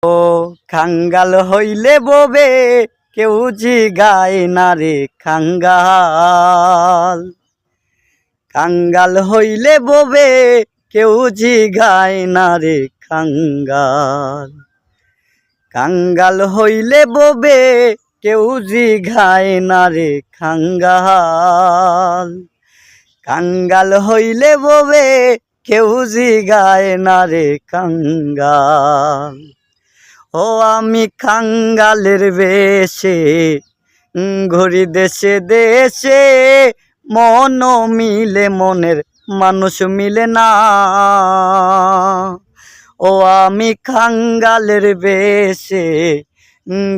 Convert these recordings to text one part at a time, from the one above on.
ও খাঙ্গাল হইলে ববে কেউ জিগায় না রে খাঙ্গাল। কাঙ্গাল হইলে ববে কেউ জিগায় না রে খাঙ্গাল। কাঙ্গাল হইলে ববে কেউ জিগায় না রে খাঙ্গাল। কাঙ্গাল হইলে ববে কেউ জিগায় না রে কাঙ্গাল। ও আমি খাঙ্গালের বেশে ঘুরি দেশে দেশে, মন মিলে মনের মানুষ মিলে না। ও আমি খাঙ্গালের বেশে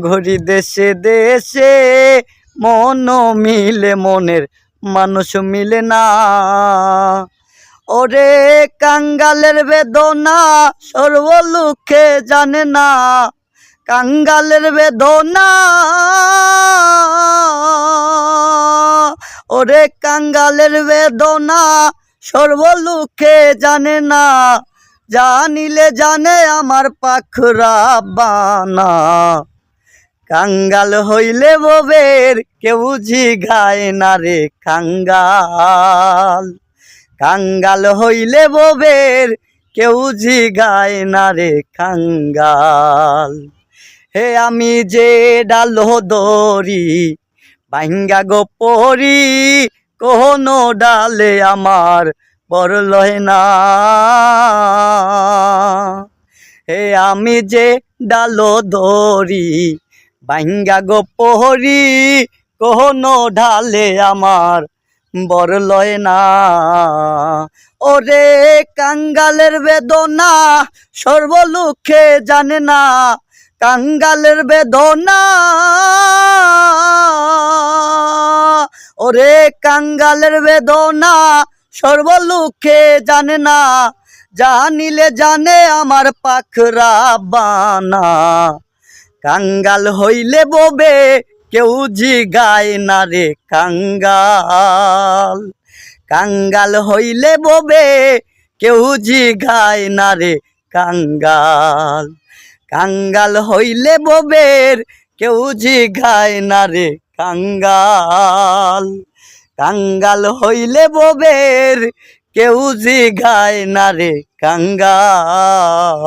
ঘুরি দেশে দেশে, মন মিলে মনের মানুষ মিলে না। ওরে কাঙ্গালের বেদনা সর্বলোকে জানে না। কাঙ্গালের বেদনা, ওরে কাঙ্গালের বেদনা সর্বলোকে জানে না। জানিলে জানে আমার পাখরা বানা। কাঙ্গাল হইলে ববের কেউ জিগায় না রে কাঙ্গাল। কাঙ্গাল হইলে ববের কেউ জিগায় না রে কাঙ্গাল। হে আমি যে ডাল দরি ভাঙ্গা গো পরি, কোনো ডালে আমার বর লয় না। হে আমি যে ডাল দরি ভাঙ্গা গো পরি, কোনো ঢালে আমার বর লয় না। ওরে কাঙ্গালের বেদনা সর্বলোকে জানে না। কাঙ্গালের বেদনা, ওরে কাঙ্গালের বেদনা সর্বলোকে জানে না। জানিলে জানে আমার পাখরা বানা। কাঙ্গাল হইলে ববে কেউ জিগায় না রে কাঙ্গাল। কাঙ্গাল হইলে ববে কেউ জিগায় না রে কাঙ্গাল। কাঙ্গাল হইলে ববের কেউ জিগায় না রে কাঙ্গাল। কাঙ্গাল হইলে ববের কেউ জিগায় না রে কাঙ্গাল।